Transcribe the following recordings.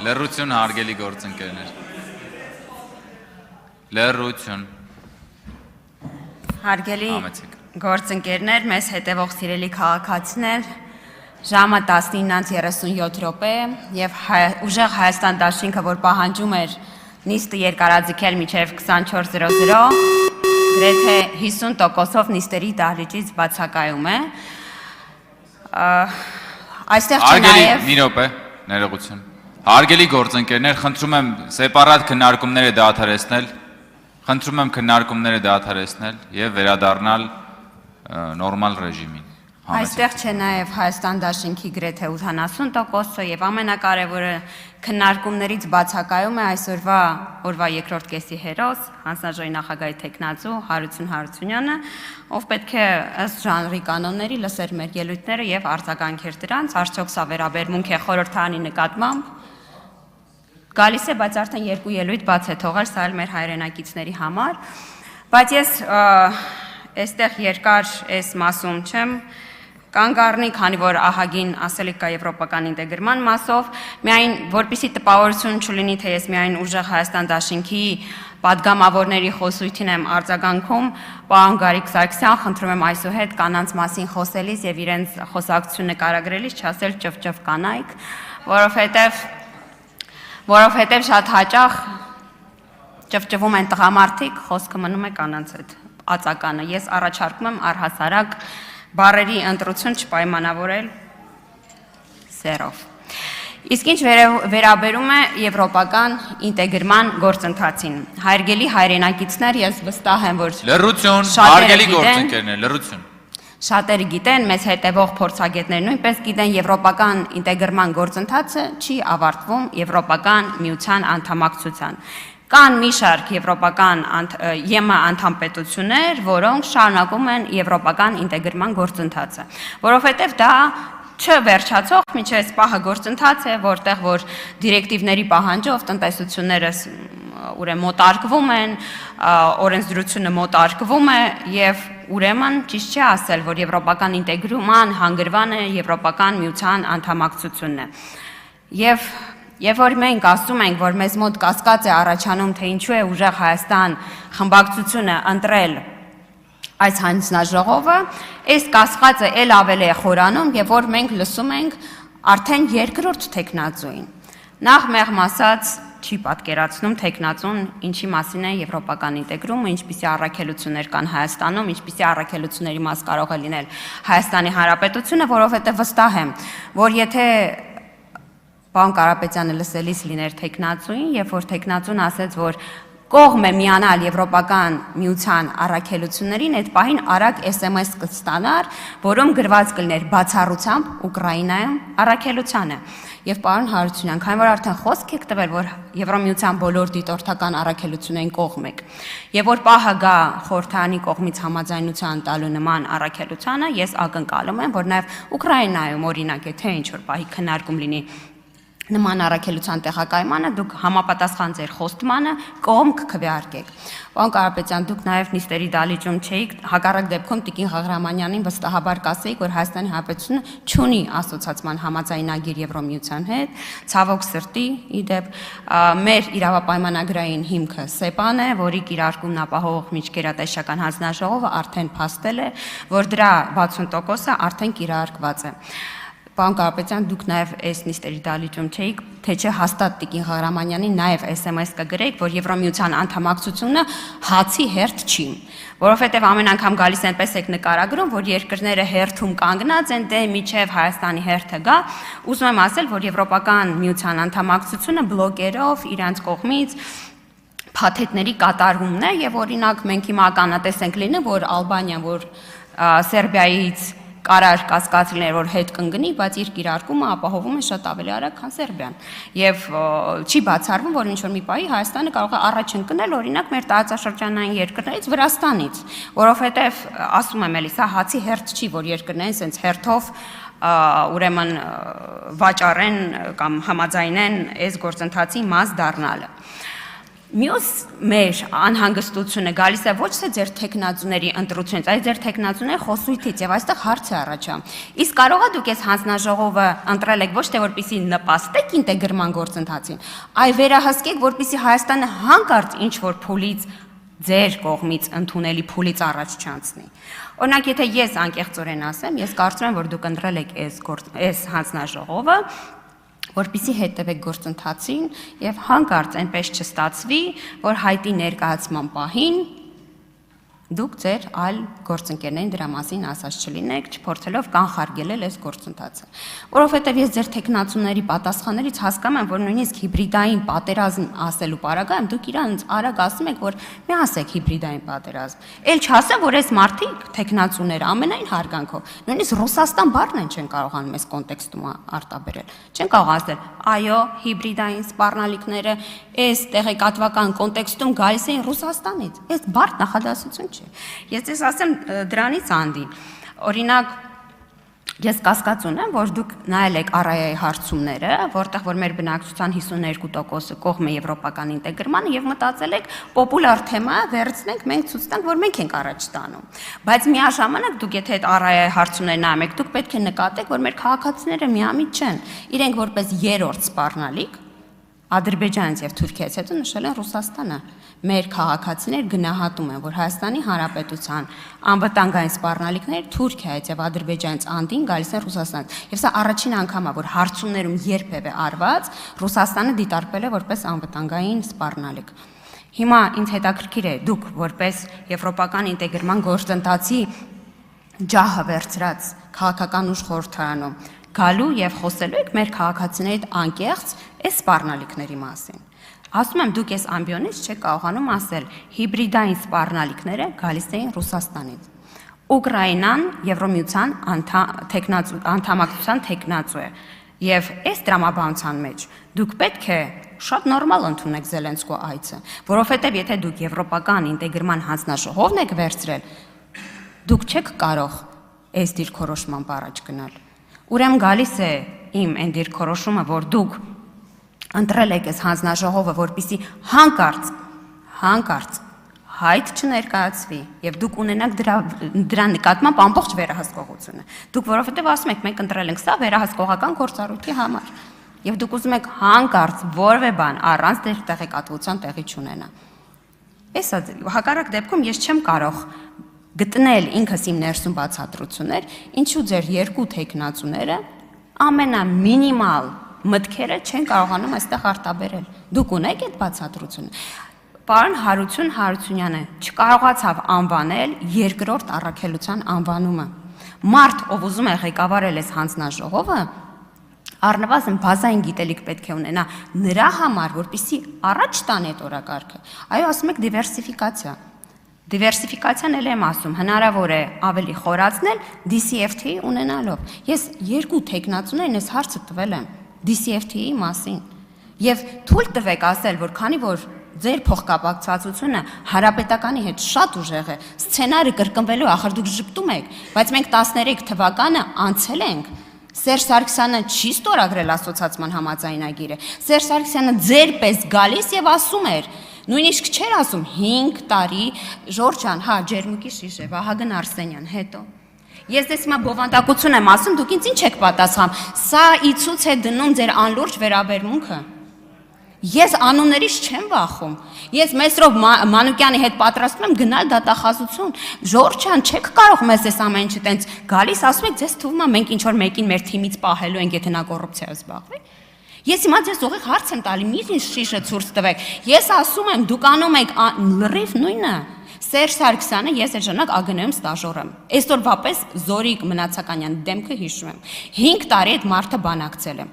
Լրություն հարգելի գործընկերներ։ Լրություն։ Հարգելի գործընկերներ, մեզ հետևող սիրելի քաղաքացիներ, ժամը 19:37 եւ ուժեղ Հայաստան դաշինքը, որ պահանջում էր նիստը երկարաձգել մինչեւ 24:00, գրեթե 50%-ով նիստերի դահլիճից բացակայում է։ Այստեղ չէ նաեւ մի րոպե, ներողություն։ Հարգելի գործընկերներ, խնդրում եմ սեպարատ քննարկումները դադարեցնել, խնդրում եմ քննարկումները դադարեցնել եւ վերադառնալ նորմալ ռեժիմին։ Այստեղ չէ նաեւ Հայաստան դաշինքի գրեթե 80%-ը եւ ամենակարևորը քննարկումներից բացակայում է այսօրվա երկրորդ կեսի հերոս, հանձնաժողովի նախագահի թեկնածու Հարություն Հարությունյանը, ով պետք է ըստ ժանրի կանոնների լսեր մեր ելույթները եւ արձագանքեր դրանց, արդյոք սա վերաբերմունք է խորհրդարանի նկատմամբ։ Գալիս է, բայց արդեն երկու ելույթ բաց է թողել, սա էլ մեր հայրենակիցների համար, բայց ես այստեղ երկար այս մասում չեմ կանգ առնի, քանի որ ահագին ասելիք կա եվրոպական ինտեգրման մասով, միայն որպեսզի տպավորություն չլինի, թե ես միայն ուժեղ Հայաստան դաշինքի պատգամավորների խոսույթին եմ արձագանքում, պարոն Գարիկ Սարգսյան, խնդրում եմ այսուհետ կանանց մասին խոսելիս եւ իրենց խոսակցություն նկարագրելիս չասել ճվճվ կանայք, որովհետև շատ հաճախ ճվճվում են տղամարդիկ, խոսքը մնում է կանանց հետ, ածականը։ Ես առաջարկում եմ առհասարակ բառերի ընտրություն չպայմանավորել սերով։ Իսկ ինչ վերաբերում է եվրոպական ինտեգրման գործընթացին, հարգելի հայրենակիցներ, ես վստահ եմ, որ լրություն, հարգելի գործընկերներ, լրություն։ Շատերը գիտեն, մեզ հետևող փորձագետներ նույնպես գիտեն, եվրոպական ինտեգրման գործընթացը չի ավարտվում եվրոպական միության անդամակցության։ Կան մի շարք եվրոպական ԵՄ անդամպետություններ, որոնք շարունակում են եվրոպական ինտեգրման գործընթացը, որովհետև դա չվերջացող մինչև այս պահը գործընթաց է, որտեղ որ դիրեկտիվների պահանջով տնտեսությունները ուրեմն մոտարկվում են, օրենսդրությունը մոտարկվում է եւ ուրեմն ճիշտ չէ ասել, որ եվրոպական ինտեգրման հանգրվանը եվրոպական միության անդամակցությունն է։ Եվ որ մենք ասում ենք, որ մեզ մոտ կասկած է առաջանում, թե ինչու է ուժեղ Հայաստան խմբակցությունը ընտրել այս հանձնաժողովը, այս կասկածը էլ ավելի է խորանում, եւ որ մենք լսում ենք արդեն երկրորդ թեկնածուին։ Նախ մեղմ ասած չի պատկերացնում թեկնածուն ինչի մասին է եվրոպական ինտեգրումը, ինչպիսի առաքելություններ կան Հայաստանում, ինչպիսի առաքելությունների մաս կարող է լինել Հայաստանի Հանրապետությունը, որովհետև վստահ եմ, որ եթե պարոն Կարապետյանը լսելիս լիներ թեկնածուին, երբ որ թեկնածուն ասեց, որ կողմ է միանալ եվրոպական միության առաքելություններին, այդ պահին արագ SMS կստանար, որում գրված կլիներ բացառությամբ Ուկրաինայում առաքելությանը։ Եվ պարոն Հարությունյան, քանի որ արդեն խոսք եք տվել, որ Եվրոմիության բոլոր դիտորդական առաքելություններին կողմ եք, եւ որ պահը գա խորհրդարանի կողմից համաձայնության տալու նման առաքելությանը, ես ակնկալում եմ, որ նաեւ Ուկրաինայում օրինակ է թե ինչ որ պահի քննարկում լինի նման առաքելության տեղակայմանը, դուք համապատասխան ձեր խոստմանը կողմ կքվեարկեք։ Պարոն Կարապետյան, դուք նաև նիստերի դահլիճում չէիք, հակառակ դեպքում Տիկին Ղաղրամանյանին վստահաբար կասեիք, որ Հայաստանի Հանրապետությունը չունի ասոցիացման համաձայնագիր Եվրոմիության հետ, ցավոք սրտի, իդեպ մեր իրավապայմանագրային հիմքը ՍԵՊԱ-ն է, որի կիրարկումն ապահովող միջգերատեսչական հանձնաժողովը արդեն փաստել է, որ դրա 60%-ը արդեն կիրարկված է։ Պարոն Կարապետյան, դուք նաև այս նիստերի դահլիճում չէիք, թե չէ հաստատ Տիկին Ղաղրամանյանին նաև SMS կգրեք, որ Եվրոմիության անդամակցությունը հացի հերթ չի, որովհետև ամեն անգամ գալիս այնպես եք նկարագրում, որ երկրները հերթում կանգնած են, դե միջև Հայաստանի հերթը գա, ուզում եմ ասել, որ Եվրոպական միության անդամակցությունը բլոկերով իրանց կողմից փաթեթների կատարումն է, եւ օրինակ մենք հիմա ականատես ենք լինում, որ Ալբանիան, որ Սերբիայից կարար կասկած լիներ, որ հետ կընկնի, բայց իր կիրարկումը ապահովում է շատ ավելի արագ, քան Սերբիան։ Եվ չի բացառվում, որ ինչ-որ մի պահի Հայաստանը կարող է առաջ ընկնել, օրինակ մեր տարածաշրջանային երկրներից Վրաստանից, որովհետև ասում եմ էլի, սա հացի հերթ չի, որ երկրներն սենց հերթով ուրեմն վաճառեն կամ համաձայնեն այս գործընթացի մաս դառնալը։ Մյուս մեր անհանգստությունը գալիս է ոչ թե ձեր տեխնացուների ընտրությունից, այլ ձեր տեխնացուների խոսույթից եւ այստեղ հարց է առաջանում։ Իսկ կարող է դուք այս հանձնաժողովը ընտրել եք ոչ թե որպեսզի նպաստեք ինտեգրման գործընթացին, այլ վերահսկեք, որպեսզի Հայաստանը հանկարծ ինչ որ փուլից ձեր կողմից ընդունելի փուլից առաջ չանցնի։ Օրինակ, եթե ես անկեղծորեն ասեմ, ես կարծում եմ, որ դուք ընտրել եք այս հանձնաժողովը, որպեսզի հետևեք գործընթացին եւ հանկարծ այնպես չստացվի, որ հայտի ներկայացման պահին դուք ձեր այլ գործընկերներին դրա մասին ասած չլինեք, չփորձելով կանխարգելել այս գործընթացը։ Որովհետև ես ձեր տեխնացուների պատասխաններից հասկանում եմ, որ նույնիսկ հիբրիդային պատերազմ ասելու պարագայում դուք իրանց արագ ասում եք, որ մի ասեք հիբրիդային պատերազմ։ Էլ չասեմ, որ այս մարդիկ տեխնացուները ամենայն հարգանքով, նույնիսկ Ռուսաստան բառն են չեն կարողանում այս կոնտեքստում արտաբերել։ Չեն կարող ասել, այո, հիբրիդային սպառնալիքները այս տեղեկատվական կոնտեքստում գալիս են Ռուսաստանից։ Այս բառ նախադասություն չէ։ Ես ձեզ ասեմ դրանից անդին։ Օրինակ, ես կասկած ունեմ, որ դուք նայել եք առայայի հարցումները, որտեղ որ մեր բնակչության 52%-ը կողմ է եվրոպական ինտեգրմանը եւ մտածել եք պոպուլար թեմա վերցնենք, մենք ցույց տանք, որ մենք ենք առաջ տանում։ Բայց միաժամանակ դուք եթե այդ առայայի հարցումները նայում եք, դուք պետք է նկատեք, որ մեր քաղաքացիները միամիտ չեն։ Իրենք որպես երրորդ սպառնալիք Ադրբեջանից եւ Թուրքիայից հետո նշել են Ռուսաստանը։ Մեր քաղաքացիներ գնահատում են, որ Հայաստանի Հանրապետության անվտանգային սպառնալիքները Թուրքիայից եւ Ադրբեջանից անդին գալիս են Ռուսաստանից։ Եվ սա առաջին անգամն է, որ հարցումներում երբևէ արված Ռուսաստանը դիտարկվել է որպես անվտանգային սպառնալիք։ Հիմա ինձ հետաքրքիր է դուք որպես եվրոպական ինտեգրման գործընթացի ջահը վերցրած քաղաքական ուժ խորհրդարանում գալու եւ խոսելու եք մեր քաղաքացիների հետ անկեղծ այս սպառնալիքների մասին։ Ասում եմ, դուք այս ամբիոնից չեք կարողանում ասել, հիբրիդային սպառնալիքները գալիս էին Ռուսաստանից։ Ուկրաինան Եվրոմիության անդամակցության տեխնացու է եւ այս դրամաբանության մեջ դուք պետք է շատ նորմալ ընդունեք Զելենսկու այցը, որովհետեւ եթե դուք եվրոպական ինտեգրման հանձնաժողովն եք վերցրել, դուք չեք կարող այս դիրքորոշման առաջ գնալ։ Ուրեմն գալիս է իմ այն դիրքորոշումը, որ դուք ընտրել եք այս հանձնաժողովը, որպեսզի հանկարծ հայտ չներկայացվի եւ դուք ունենաք դրա նկատմամբ ամբողջ վերահսկողությունը։ Դուք որովհետեւ ասում եք մենք ընտրել ենք սա վերահսկողական գործառույթի համար եւ դուք ուզում եք հանկարծ որևէ բան առանց դեր տեղեկատվության տեղի չունենա։ Էսա հակառակ դեպքում ես չեմ կարող գտնել ինքս իմ ներսում բացատրություններ, ինչու ձեր երկու տեխնացուները ամենամինիմալ մտքերը չեն կարողանում այստեղ արտաբերել։ Դուք ունեք այդ բացատրությունը։ Պարոն Հարություն Հարությունյանը չկարողացավ անվանել երկրորդ առաքելության անվանումը։ Մարդ, ով ուզում է ղեկավարել այս հանձնաժողովը, առնվազն բազային գիտելիք պետք է ունենա նրա համար, որպեսզի առաջ տանի այդ օրակարգը։ Այո, ասում եք դիվերսիֆիկացիա։ Դիվերսիֆիկացիան էլ եմ ասում, հնարավոր է ավելի խորացնել DCFTA ունենալով։ Ես երկու տեխնացուներին այս հարցը տվել եմ DCFTA-ի մասին։ Եվ թույլ տվեք ասել, որ քանի որ ձեր փոխկապակցվածությունը հարաբետականի հետ շատ ուժեղ է, սցենարը կրկնվելու ախր դուք ճպտում եք, բայց մենք 13 թվականը անցել ենք։ Սերժ Սարգսյանը չի ստորագրել ասոցիացիան համաձայնագիրը։ Սերժ Սարգսյանը ձեր պես գալիս եւ ասում էր, նույնիսկ չէր ասում 5 տարի, Ժորժ ջան, հա, ջերմուկի շիշ է, Վահագն Արսենյան, հետո։ Ես դες հիմա բովանդակություն եմ ասում, դուք ինձ ինչ եք պատասխանում։ Սա ի ցույց է դնում ձեր անլուրջ վերաբերմունքը։ Ես անուններից չեմ վախում։ Ես Մեսրոպ Մանուկյանի հետ պատրաստվում եմ գնալ դատախազություն։ Ժորժ ջան, չեք կարող մեզ այս ամեն ինչը տենց գալիս ասում եք, ձեզ թվում է մենք ինչ որ մեկին մեր թիմից պահելու ենք, եթե նա կոռուպցիայով զբաղվի։ Ես հիմա ձեզ ուղիղ հարց եմ տալի, մի շիշը ցուրտ տվեք։ Ես ասում եմ, դուք անում եք լրիվ նույնը։ Սերժ Սարգսյանը ես այդ ժամանակ ԱԳՆ-ում ստաժոր եմ։ Այսօրվա պես Զորիկ Մնացականյանի դեմքը հիշում եմ։ 5 տարի այդ մարդը բանակցել եմ։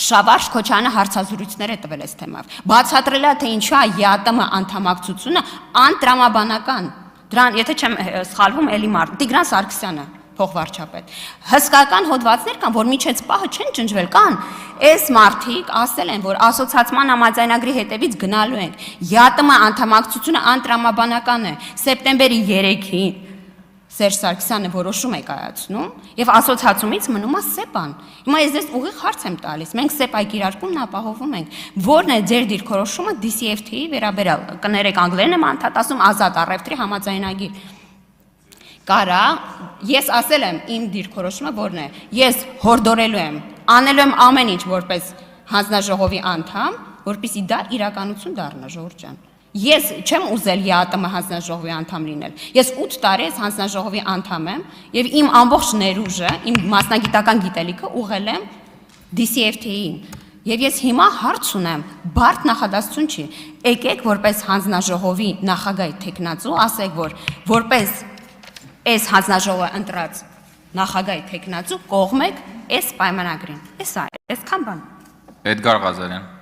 Շավարժ Քոչյանը հարցազրույցներ է տվել այս թեմայով։ Բացատրել է, թե ինչու է ԵԱՏՄ անդամակցությունը անտրամաբանական։ Դրան, եթե չեմ սխալվում, էլի մարդ Տիգրան Սարգսյանը փոխվարչապետ։ Հսկական հոդվածներ կան, որ միջից պահը չեն ջնջվել, կան։ Այս մարդիկ ասել են, որ ասոցիացիան համաձայնագրի հետևից գնալու ենք։ ԵԱՏՄ անդամակցությունը անտրամաբանական է։ Սեպտեմբերի 3-ին Սերժ Սարգսյանը որոշում է կայացնում եւ ասոցիացումից մնում է ՍԵՊ-ան։ Հիմա ես դες ուղիղ հարց եմ տալիս։ Մենք ՍԵՊ-ի կիրարկումն ապահովում ենք։ Որն է ձեր դիրքորոշումը DCFTA-ի վերաբերյալ։ Կներեք անգլերեն եմ անդադասում ազատ առևտրի համաձայնագիր։ Կարա, ես ասել եմ իմ դիրքորոշումը որն է։ Ես հորդորելու եմ, անելու եմ ամեն ինչ որպես հանձնաժողովի անդամ, որպեսզի դա իրականություն դառնա, Ժողովուրդ ջան։ Ես չեմ ուզել ԵԱՏՄ հանձնաժողովի անդամ լինել։ Ես 8 տարի ես հանձնաժողովի անդամ եմ եւ իմ ամբողջ ներուժը, իմ մասնագիտական գիտելիքը ուղղել եմ DCFTA-ին։ Եվ ես հիմա հարց ունեմ, բարդ նախադասություն չի։ Եկեք որպես հանձնաժողովի նախագահի տեխնացու, ասեք որ որպես այս հանձնաժողովը ընտրած նախագահի տեխնացու կողմեք այս պայմանագրին։ Էս է, այսքան բան։ Էդգար Ղազարյան